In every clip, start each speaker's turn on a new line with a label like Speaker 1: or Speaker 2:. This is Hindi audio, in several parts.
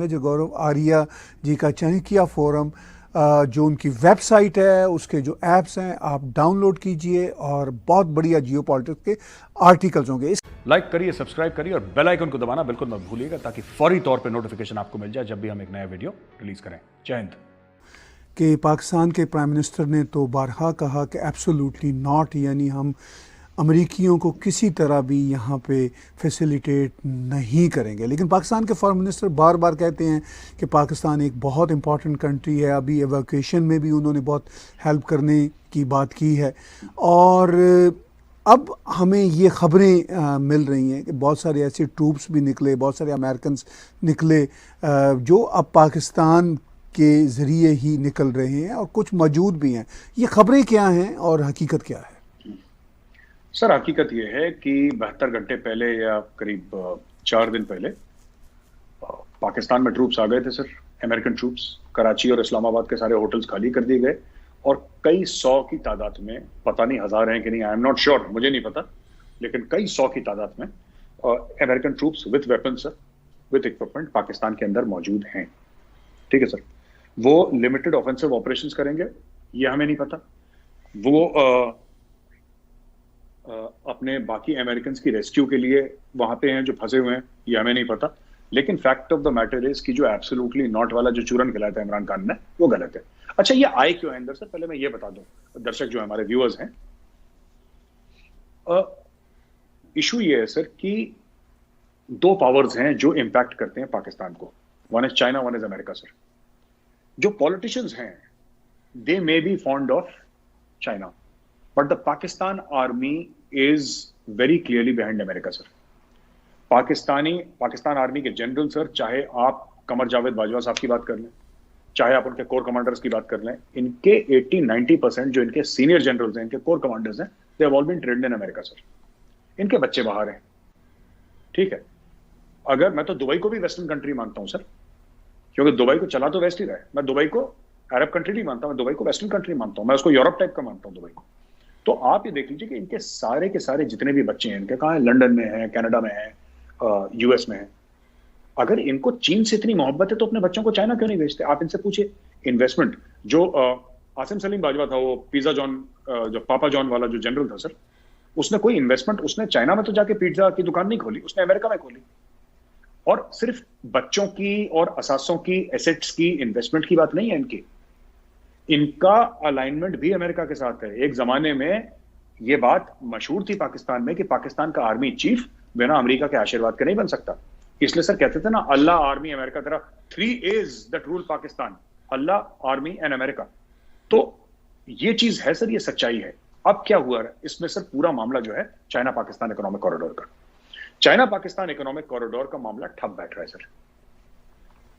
Speaker 1: जो गौरव आर्या जी का चाणक्य फोरम, जो उनकी वेबसाइट है, उसके जो एप्स हैं आप डाउनलोड कीजिए और बहुत बढ़िया जियो पॉलिटिक्स के आर्टिकल्स होंगे।
Speaker 2: लाइक करिए, सब्सक्राइब करिए और बेल आइकन को दबाना बिल्कुल मत भूलिएगा ताकि फौरी तौर पे नोटिफिकेशन आपको मिल जाए जब भी हम एक नया वीडियो रिलीज करें। जय हिंद।
Speaker 1: कि पाकिस्तान के प्राइम मिनिस्टर ने तो बारहा कहा कि एब्सोल्युटली नॉट, यानी हम अमरीकियों को किसी तरह भी यहाँ पे फैसिलिटेट नहीं करेंगे। लेकिन पाकिस्तान के फॉरेन मिनिस्टर बार बार कहते हैं कि पाकिस्तान एक बहुत इंपॉर्टेंट कंट्री है। अभी एवैक्यूएशन में भी उन्होंने बहुत हेल्प करने की बात की है। और अब हमें ये खबरें मिल रही हैं कि बहुत सारे ऐसे ट्रूप्स भी निकले, बहुत सारे अमेरिकन निकले जो अब पाकिस्तान के ज़रिए ही निकल रहे हैं और कुछ मौजूद भी हैं। ये खबरें क्या हैं और हकीकत क्या है?
Speaker 3: सर, हकीकत यह है कि 72 घंटे पहले या करीब 4 दिन पहले पाकिस्तान में ट्रूप्स आ गए थे सर, अमेरिकन ट्रूप्स। कराची और इस्लामाबाद के सारे होटल्स खाली कर दिए गए और कई सौ की तादाद में, पता नहीं हजार हैं कि नहीं, आई एम नॉट श्योर, मुझे नहीं पता, लेकिन कई सौ की तादाद में American troops with weapons sir, with equipment Pakistan के अंदर मौजूद हैं। ठीक है सर, वो लिमिटेड ऑफेंसिव ऑपरेशंस करेंगे, ये हमें नहीं पता। वो अपने बाकी अमेरिकन की रेस्क्यू के लिए वहां पे हैं जो फंसे हुए हैं, ये हमें नहीं पता। लेकिन fact of the matter is कि जो एब्सोल्युटली नॉट वाला जो चूरन खिलाया था इमरान खान ने, वो गलत है। अच्छा, ये आए क्यों है अंदर सर, पहले मैं ये बता दूं दर्शक जो हमारे व्यूअर्स हैं। इशू ये है सर कि दो पावर्स हैं जो इंपैक्ट करते हैं पाकिस्तान को, one is China, one is America sir. जो पॉलिटिशियंस हैं they may be fond of China, but the Pakistan army is very clearly behind America sir. Pakistan army के जनरल सर, चाहे आप कमर जावेद बाजवा साहब की बात कर लें, चाहे आप उनके कोर कमांडर्स की बात कर लें, इनके 80-90% जो इनके सीनियर जनरल्स हैं, इनके कोर कमांडर्स हैं, they have all been trained in America sir. इनके बच्चे बाहर हैं। ठीक है, अगर मैं तो दुबई को भी वेस्टर्न कंट्री मानता हूं सर, क्योंकि दुबई को चला तो वेस्ट ही रहा है। मैं दुबई को अरब कंट्री नहीं मानता, मैं दुबई को वेस्टर्न कंट्री मानता हूं, मैं उसको यूरोप टाइप का मानता हूं दुबई को। तो आप ये देख लीजिए कि इनके सारे के सारे जितने भी बच्चे हैं इनके, कहाँ हैं, लंदन में हैं, कनाडा में हैं, यूएस में हैं। अगर इनको चीन से इतनी मोहब्बत है तो अपने बच्चों को चाइना क्यों नहीं भेजते? आप इनसे पूछिए। इन्वेस्टमेंट जो आसिम सलीम बाजवा था, वो पिज्जा जॉन, जो पापा जॉन वाला जो जनरल था सर, उसने कोई इन्वेस्टमेंट, उसने चाइना में तो जाके पिज्जा की दुकान नहीं खोली, उसने अमेरिका में खोली। और सिर्फ बच्चों की और असासों की, एसेट्स की, इन्वेस्टमेंट की बात नहीं है इनकी, इनका अलाइनमेंट भी अमेरिका के साथ है। एक जमाने में यह बात मशहूर थी पाकिस्तान में कि पाकिस्तान का आर्मी चीफ बिना अमेरिका के आशीर्वाद के नहीं बन सकता। इसलिए सर कहते थे ना, अल्लाह, आर्मी, अमेरिका, तेरा 3 A's that rule Pakistan, Allah, army and America. तो ये चीज है सर, ये सच्चाई है। अब क्या हुआ है इसमें सर, पूरा मामला जो है चाइना पाकिस्तान इकोनॉमिक कॉरिडोर का, चाइना पाकिस्तान इकोनॉमिक कॉरिडोर का मामला ठप बैठ रहा है सर।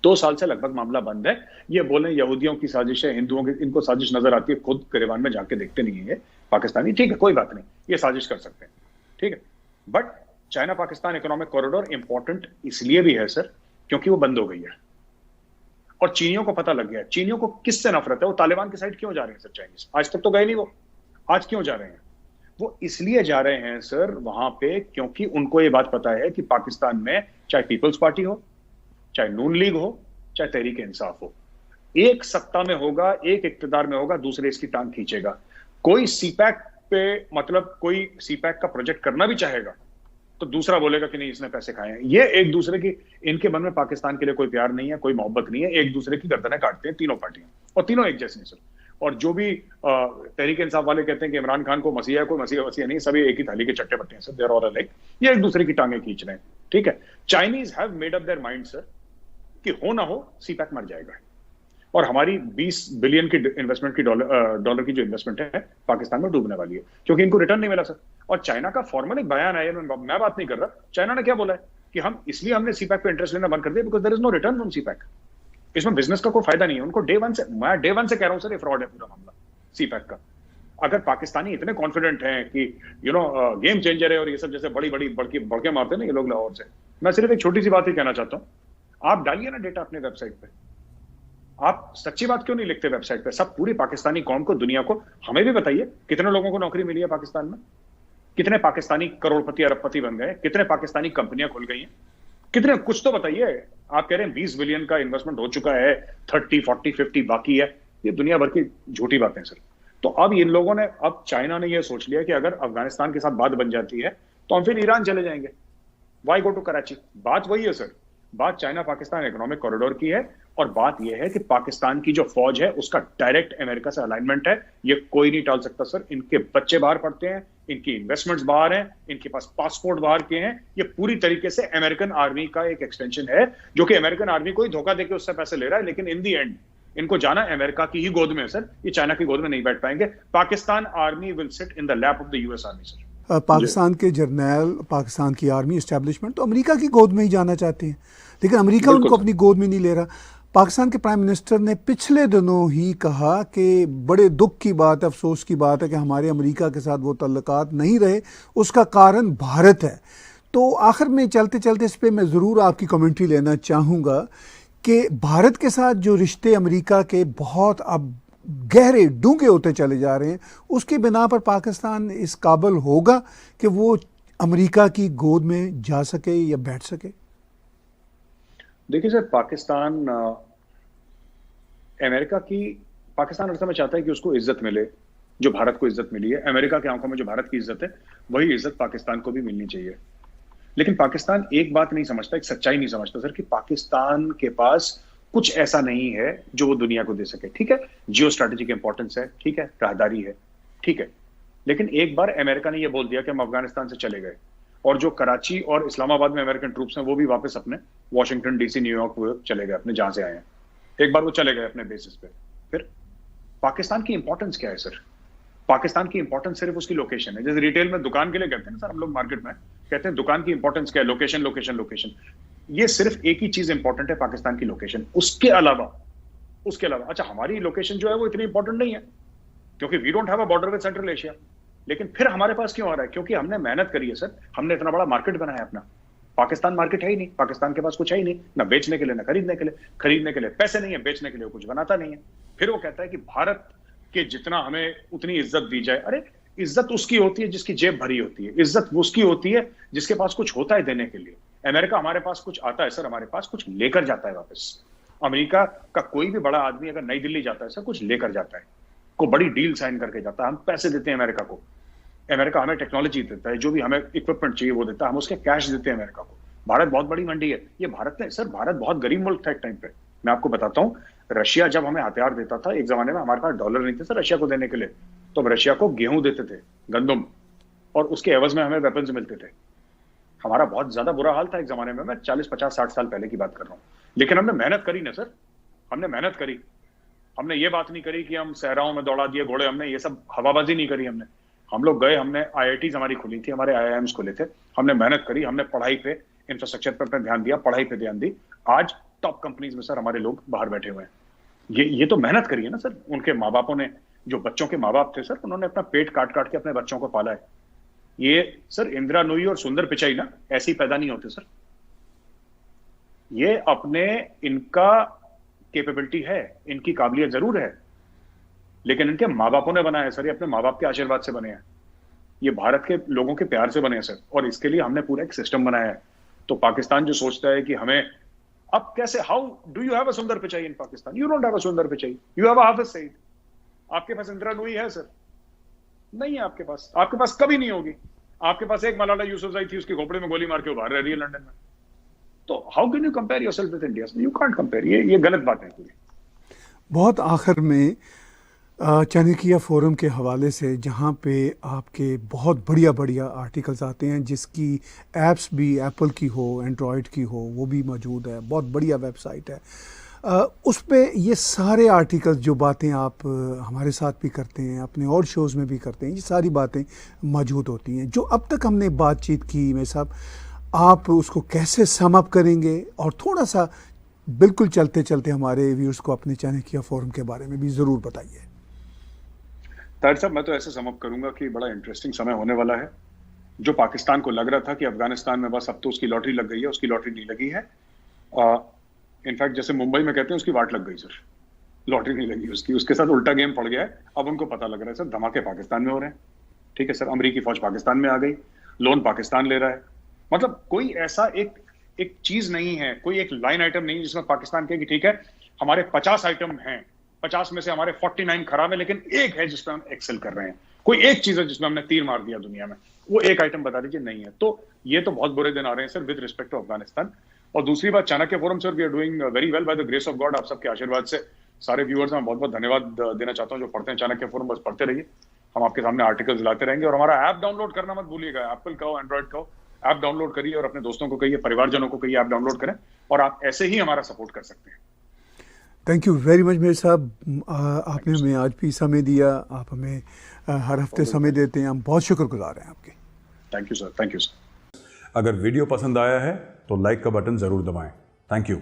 Speaker 3: 2 साल से लगभग मामला बंद है। ये बोले यहूदियों की साजिश है, हिंदुओं की, इनको साजिश नजर आती है, खुद गिरबान में जाके देखते नहीं है पाकिस्तानी। ठीक है, कोई बात नहीं, ये साजिश कर सकते हैं, ठीक है। But China Pakistan economic corridor important इसलिए भी है सर क्योंकि वो बंद हो गई है और चीनियों को पता लग गया है। चीनियों को किससे नफरत है? वो तालिबान की साइड क्यों जा रहे हैं सर चाइनीज? आज तक तो गए नहीं वो, आज क्यों जा रहे हैं? वो इसलिए जा रहे हैं सर वहां पे क्योंकि उनको ये बात पता है कि पाकिस्तान में चाहे पीपल्स पार्टी हो, चाहे नून लीग हो, चाहे तहरीक इंसाफ हो, एक सत्ता में होगा, एक इक्तदार में होगा, दूसरे इसकी टांग खींचेगा। कोई सीपैक पे, मतलब कोई सीपैक का प्रोजेक्ट करना भी चाहेगा तो दूसरा बोलेगा कि नहीं, इसने पैसे खाए हैं। ये एक दूसरे की, इनके मन में पाकिस्तान के लिए कोई प्यार नहीं है, कोई मोहब्बत नहीं है, एक दूसरे की गर्दनें काटते हैं तीनों पार्टियां, और तीनों एक जैसे हैं सर। और जो भी तहरीक इंसाफ वाले कहते हैं कि इमरान खान को मसीहा है, कोई मसीहा नहीं, सभी एक ही थाली के चट्टे पट्टे हैं सर, देयर ऑल लाइक, ये एक दूसरे की टांगें खींच रहे हैं। ठीक है, Chinese have made up their mind sir कि हो ना हो सीपैक मर जाएगा और हमारी 20 बिलियन की इन्वेस्टमेंट की डॉलर की जो इन्वेस्टमेंट है पाकिस्तान में डूबने वाली है क्योंकि इनको रिटर्न नहीं मिला सर। और चाइना का फॉर्मल एक बयान है, मैं बात नहीं कर रहा, चाइना ने क्या बोला है कि हम इसलिए हमने सीपैक पे इंटरेस्ट लेना बंद कर दिया because there is no return from CPEC. इसमें बिजनेस का कोई फायदा नहीं है उनको। डे वन से कह रहा हूं सर, ये फ्रॉड है पूरा मामला सीपैक का। अगर पाकिस्तानी इतने कॉन्फिडेंट हैं कि गेम चेंजर है और ये सब जैसे बड़ी बड़ी बड़के मारते हैं ना ये लोग लाहौर से, मैं सिर्फ एक छोटी सी बात ही कहना चाहता हूं, आप डालिए ना डेटा अपने वेबसाइट पे। आप सच्ची बात क्यों नहीं लिखते वेबसाइट पे? सब पूरी पाकिस्तानी कौम को, दुनिया को, हमें भी बताइए कितने लोगों को नौकरी मिली है पाकिस्तान में, कितने पाकिस्तानी करोड़पति अरबपति बन गए, कितने पाकिस्तानी कंपनियां खुल गई हैं, कितने, कुछ तो बताइए। आप कह रहे हैं 20 बिलियन का इन्वेस्टमेंट हो चुका है, 30, 40, 50 बाकी है। ये दुनिया भर की झूठी बातें सर। तो अब इन लोगों ने, अब चाइना ने यह सोच लिया कि अगर अफगानिस्तान के साथ बात बन जाती है तो हम फिर ईरान चले जाएंगे। Why go to Karachi? बात वही है सर, बात चाइना पाकिस्तान इकोनॉमिक कॉरिडोर की है, और बात यह है कि पाकिस्तान की जो फौज है उसका डायरेक्ट अमेरिका से अलाइनमेंट है। ये कोई नहीं टाल सकता सर। इनके बच्चे बाहर पढ़ते हैं, इनकी इन्वेस्टमेंट्स बाहर हैं, इनके पास पासपोर्ट बाहर के हैं। ये पूरी तरीके से अमेरिकन आर्मी का एक एक्सटेंशन है, जो कि अमेरिकन आर्मी को ही धोखा देकर उससे पैसे ले रहा है, लेकिन इन दी एंड इनको जाना अमेरिका की ही गोद में है सर। ये चाइना की गोद में नहीं बैठ पाएंगे। Pakistan army will sit in the lap of the US army sir.
Speaker 1: Pakistan के जर्नैल, पाकिस्तान की आर्मी इस्टेब्लिशमेंट तो अमेरिका की गोद में ही जाना चाहते हैं, लेकिन अमेरिका उनको अपनी गोद में नहीं ले रहा। पाकिस्तान के प्राइम मिनिस्टर ने पिछले दिनों ही कहा कि बड़े दुख की बात है, अफसोस की बात है कि हमारे अमेरिका के साथ वो तल्लुकात नहीं रहे, उसका कारण भारत है। तो आखिर में चलते चलते इस पर मैं ज़रूर आपकी कमेंट्री लेना चाहूँगा कि भारत के साथ जो रिश्ते अमेरिका के बहुत अब गहरे डूंघे होते चले जा रहे हैं, उसकी बिना पर पाकिस्तान इस काबिल होगा कि वो अमेरिका की गोद में जा सके या बैठ सके?
Speaker 3: देखिए सर, पाकिस्तान अमेरिका की, पाकिस्तान हर समय चाहता है कि उसको इज्जत मिले, जो भारत को इज्जत मिली है। अमेरिका की आंखों में जो भारत की इज्जत है, वही इज्जत पाकिस्तान को भी मिलनी चाहिए। लेकिन पाकिस्तान एक बात नहीं समझता, एक सच्चाई नहीं समझता सर, कि पाकिस्तान के पास कुछ ऐसा नहीं है जो वो दुनिया को दे सके। ठीक है, जियो स्ट्रैटेजिक इंपॉर्टेंस है, ठीक है, राहदारी है, ठीक है, लेकिन एक बार अमेरिका ने यह बोल दिया कि हम अफगानिस्तान से चले गए, और जो कराची और इस्लामाबाद में अमेरिकन ट्रूप्स हैं वो भी वापस अपने वॉशिंगटन डीसी, न्यूयॉर्क चले गए, अपने जहां से आए हैं। एक बार वो चले गए अपने बेसिस पे। फिर पाकिस्तान की इंपॉर्टेंस क्या है सर? पाकिस्तान की इंपॉर्टेंस सिर्फ उसकी लोकेशन है। जैसे रिटेल में दुकान के लिए कहते हैं ना सर, हम लोग मार्केट में कहते हैं दुकान की इंपॉर्टेंस क्या है? Location, location, location. ये सिर्फ एक ही चीज इंपॉर्टेंट है, पाकिस्तान की लोकेशन। उसके अलावा अच्छा, हमारी लोकेशन जो है वो इतनी इंपॉर्टेंट नहीं है, क्योंकि we don't have a border with Central Asia. लेकिन फिर हमारे पास क्यों आ रहा है? क्योंकि हमने मेहनत करी है सर, हमने इतना बड़ा मार्केट बनाया अपना। पाकिस्तान मार्केट है ही नहीं, पाकिस्तान के पास कुछ है ही नहीं, ना बेचने के लिए ना खरीदने के लिए। खरीदने के लिए पैसे नहीं है, बेचने के लिए कुछ बनाता नहीं है। फिर वो कहता है कि भारत के जितना हमें उतनी इज्जत दी जाए। अरे इज्जत उसकी होती है जिसकी जेब भरी होती है, इज्जत उसकी होती है जिसके पास कुछ होता है देने के लिए। अमेरिका हमारे पास कुछ आता है सर, हमारे पास कुछ लेकर जाता है वापस। अमेरिका का कोई भी बड़ा आदमी अगर नई दिल्ली जाता है सर, कुछ लेकर जाता है, कोई बड़ी डील साइन करके जाता है। हम पैसे देते हैं अमेरिका को, अमेरिका हमें टेक्नोलॉजी देता है, जो भी हमें इक्विपमेंट चाहिए वो देता है, हम उसके कैश देते हैं अमेरिका को। भारत बहुत बड़ी मंडी है। ये भारत ने सर, भारत बहुत गरीब मुल्क था एक टाइम पे। मैं आपको बताता हूँ, रशिया जब हमें हथियार देता था, एक जमाने में हमारे पास डॉलर नहीं थे सर रशिया को देने के लिए, तो हम रशिया को गेहूं देते थे, गंदम, और उसके एवज में हमें वेपन्स मिलते थे। हमारा बहुत ज्यादा बुरा हाल था एक जमाने में। मैं 40, 50, 60 साल पहले की बात कर रहा हूँ। लेकिन हमने मेहनत करी ना सर, हमने मेहनत करी। हमने ये बात नहीं करी कि हम सहराओं में दौड़ा दिए घोड़े, हमने ये सब हवाबाजी नहीं करी। हम लोग गए, हमने IITs हमारी खुली थी, हमारे IIMs खुले थे, हमने मेहनत करी, हमने पढ़ाई पे, इंफ्रास्ट्रक्चर पे अपने ध्यान दिया, पढ़ाई पे ध्यान दी। आज टॉप कंपनीज में सर हमारे लोग बाहर बैठे हुए हैं। ये तो मेहनत करी है ना सर। उनके माँ बापों ने, जो बच्चों के माँ बाप थे सर, उन्होंने अपना पेट काट काट के अपने बच्चों को पाला है। ये सर इंदिरा नूई और सुंदर पिचाई ना ऐसे ही पैदा नहीं होते सर। ये अपने, इनका कैपेबिलिटी है, इनकी काबिलियत जरूर है, लेकिन इनके माँ बापों ने बनाया है सर। ये अपने माँ बाप के आशीर्वाद से बने हैं, ये भारत के लोगों के प्यार से बने हैं सर, और इसके लिए हमने पूरा एक सिस्टम बनाया है। तो पाकिस्तान जो सोचता है कि हमें अब कैसे, how do you have a Sundar Pichai in Pakistan? You don't have a Sundar Pichai, you have a Hafiz Saeed. आपके पास इंदिरा नूई है सर? नहीं है आपके पास कभी नहीं होगी। आपके पास एक मलाला यूसुफजई थी, उसके खोपड़े में गोली मार के बाहर रह रही है लंदन में। तो how can you compare yourself with India? You can't compare. ये गलत बात है पूरी।
Speaker 1: बहुत आखिर में चाणक्य फोरम के हवाले से, जहाँ पे आपके बहुत बढ़िया बढ़िया आर्टिकल्स आते हैं, जिसकी ऐप्स भी एप्पल की हो, एंड्रॉयड की हो, वो भी मौजूद है, बहुत बढ़िया वेबसाइट है। उस पे ये सारे आर्टिकल्स, जो बातें आप हमारे साथ भी करते हैं, अपने और शोज़ में भी करते हैं, ये सारी बातें मौजूद होती हैं। जो अब तक हमने बातचीत की मेरे साहब, आप उसको कैसे सम अप करेंगे? और थोड़ा सा बिल्कुल चलते चलते हमारे व्यूअर्स को अपने चाणक्य फोरम के बारे में भी ज़रूर बताइए।
Speaker 3: ताहिर साहब, मैं तो ऐसे समअप करूंगा कि बड़ा इंटरेस्टिंग समय होने वाला है। जो पाकिस्तान को लग रहा था कि अफगानिस्तान में बस अब तो उसकी लॉटरी लग गई है, उसकी लॉटरी नहीं लगी है। इनफैक्ट जैसे मुंबई में कहते हैं, उसकी वाट लग गई सर, लॉटरी नहीं लगी उसकी, उसके साथ उल्टा गेम पड़ गया है। अब उनको पता लग रहा है सर, धमाके पाकिस्तान में हो रहे हैं। ठीक है सर, अमेरिकी फौज पाकिस्तान में आ गई, लोन पाकिस्तान ले रहा है। मतलब कोई ऐसा एक एक चीज नहीं है, कोई एक लाइन आइटम नहीं जिसमें पाकिस्तान कहे कि ठीक है हमारे 50 आइटम हैं, 50 में से हमारे 49 खराब है, लेकिन एक है जिसमें हम एक्सेल कर रहे हैं, कोई एक चीज है जिसमें हमने तीर मार दिया दुनिया में, वो एक आइटम बता दीजिए। नहीं है। तो ये तो बहुत बुरे दिन आ रहे हैं sir with respect to Afghanistan. और दूसरी बात, Chanakya forum sir, we are doing very well by the grace of God. आप सबके आशीर्वाद से सारे व्यूअर्स में बहुत बहुत धन्यवाद देना चाहता हूं जो पढ़ते हैं चाणक्य फोरम, बस पढ़ते रहिए, हम आपके सामने आर्टिकल्स लाते रहेंगे। और हमारा ऐप डाउनलोड करना मत भूलिएगा, एप्पल का हो एंड्रॉइड का हो, ऐप डाउनलोड करिए और अपने दोस्तों को कहिए, परिवारजनों को कहिए ऐप डाउनलोड करें, और आप ऐसे ही हमारा सपोर्ट कर सकते हैं।
Speaker 1: थैंक यू वेरी मच मेरे साहब, आपने हमें आज भी समय दिया, आप हमें हर हफ्ते समय देते हैं, हम बहुत शुक्रगुजार हैं आपके।
Speaker 3: Thank you sir, thank you sir.
Speaker 2: अगर वीडियो पसंद आया है तो लाइक का बटन जरूर दबाएं। Thank you.